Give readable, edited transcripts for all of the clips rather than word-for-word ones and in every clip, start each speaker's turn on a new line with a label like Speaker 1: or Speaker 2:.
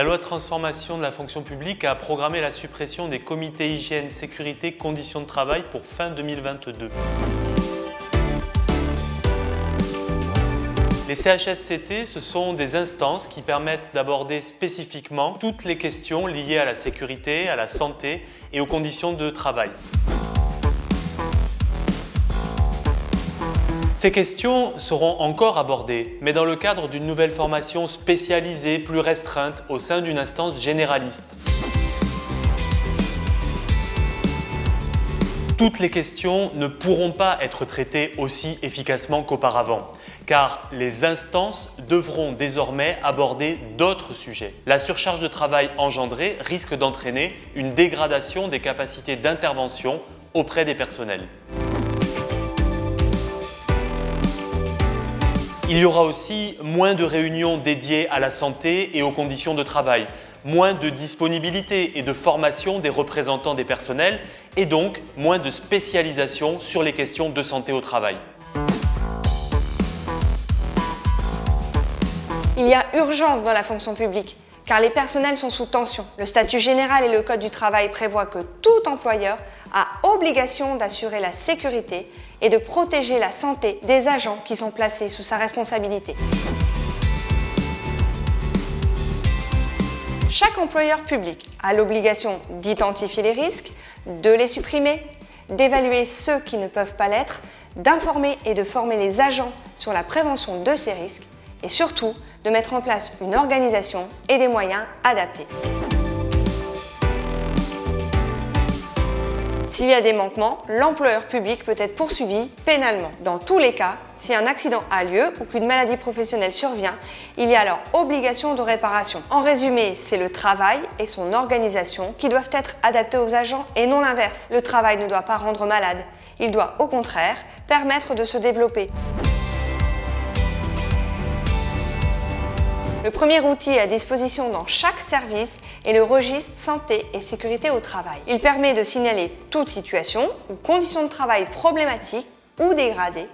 Speaker 1: La loi de transformation de la fonction publique a programmé la suppression des comités hygiène, sécurité, conditions de travail pour fin 2022. Les CHSCT, ce sont des instances qui permettent d'aborder spécifiquement toutes les questions liées à la sécurité, à la santé et aux conditions de travail. Ces questions seront encore abordées, mais dans le cadre d'une nouvelle formation spécialisée, plus restreinte, au sein d'une instance généraliste. Toutes les questions ne pourront pas être traitées aussi efficacement qu'auparavant, car les instances devront désormais aborder d'autres sujets. La surcharge de travail engendrée risque d'entraîner une dégradation des capacités d'intervention auprès des personnels. Il y aura aussi moins de réunions dédiées à la santé et aux conditions de travail, moins de disponibilité et de formation des représentants des personnels et donc moins de spécialisation sur les questions de santé au travail.
Speaker 2: Il y a urgence dans la fonction publique, car les personnels sont sous tension. Le statut général et le Code du travail prévoient que tout employeur a obligation d'assurer la sécurité et de protéger la santé des agents qui sont placés sous sa responsabilité. Chaque employeur public a l'obligation d'identifier les risques, de les supprimer, d'évaluer ceux qui ne peuvent pas l'être, d'informer et de former les agents sur la prévention de ces risques et surtout de mettre en place une organisation et des moyens adaptés. S'il y a des manquements, l'employeur public peut être poursuivi pénalement. Dans tous les cas, si un accident a lieu ou qu'une maladie professionnelle survient, il y a alors obligation de réparation. En résumé, c'est le travail et son organisation qui doivent être adaptés aux agents et non l'inverse. Le travail ne doit pas rendre malade, il doit au contraire permettre de se développer. Le premier outil à disposition dans chaque service est le registre santé et sécurité au travail. Il permet de signaler toute situation ou condition de travail problématique ou dégradée,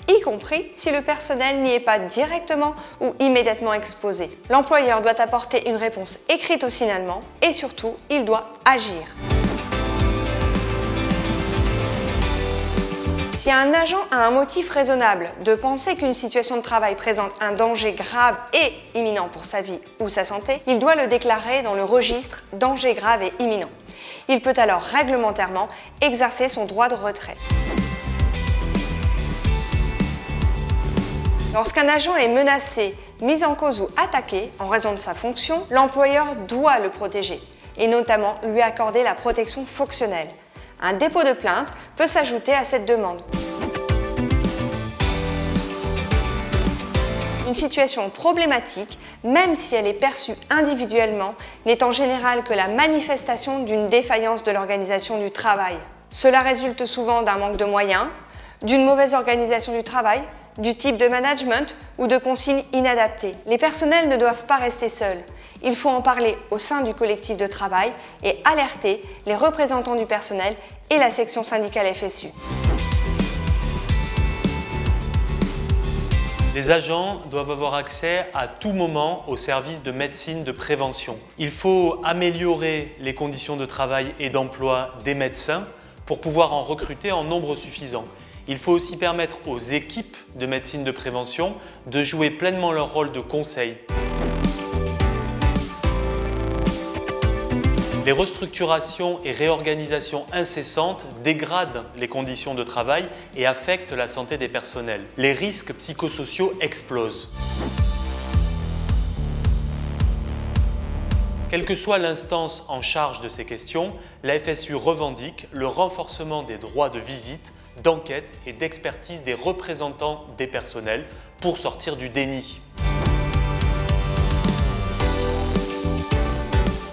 Speaker 2: y compris si le personnel n'y est pas directement ou immédiatement exposé. L'employeur doit apporter une réponse écrite au signalement et surtout, il doit agir. Si un agent a un motif raisonnable de penser qu'une situation de travail présente un danger grave et imminent pour sa vie ou sa santé, il doit le déclarer dans le registre « danger grave et imminent ». Il peut alors réglementairement exercer son droit de retrait. Lorsqu'un agent est menacé, mis en cause ou attaqué en raison de sa fonction, l'employeur doit le protéger et notamment lui accorder la protection fonctionnelle. Un dépôt de plainte peut s'ajouter à cette demande. Une situation problématique, même si elle est perçue individuellement, n'est en général que la manifestation d'une défaillance de l'organisation du travail. Cela résulte souvent d'un manque de moyens, d'une mauvaise organisation du travail, du type de management ou de consignes inadaptées. Les personnels ne doivent pas rester seuls. Il faut en parler au sein du collectif de travail et alerter les représentants du personnel et la section syndicale FSU.
Speaker 1: Les agents doivent avoir accès à tout moment aux services de médecine de prévention. Il faut améliorer les conditions de travail et d'emploi des médecins pour pouvoir en recruter en nombre suffisant. Il faut aussi permettre aux équipes de médecine de prévention de jouer pleinement leur rôle de conseil. Les restructurations et réorganisations incessantes dégradent les conditions de travail et affectent la santé des personnels. Les risques psychosociaux explosent. Quelle que soit l'instance en charge de ces questions, la FSU revendique le renforcement des droits de visite, d'enquête et d'expertise des représentants des personnels pour sortir du déni.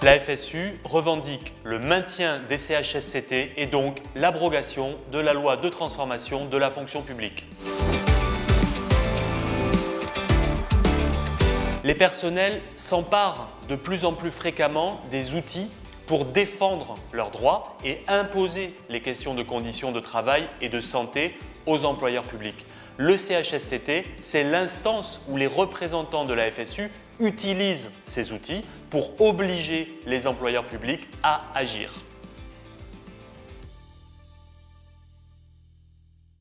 Speaker 1: La FSU revendique le maintien des CHSCT et donc l'abrogation de la loi de transformation de la fonction publique. Les personnels s'emparent de plus en plus fréquemment des outils pour défendre leurs droits et imposer les questions de conditions de travail et de santé aux employeurs publics. Le CHSCT, c'est l'instance où les représentants de la FSU utilisent ces outils pour obliger les employeurs publics à agir.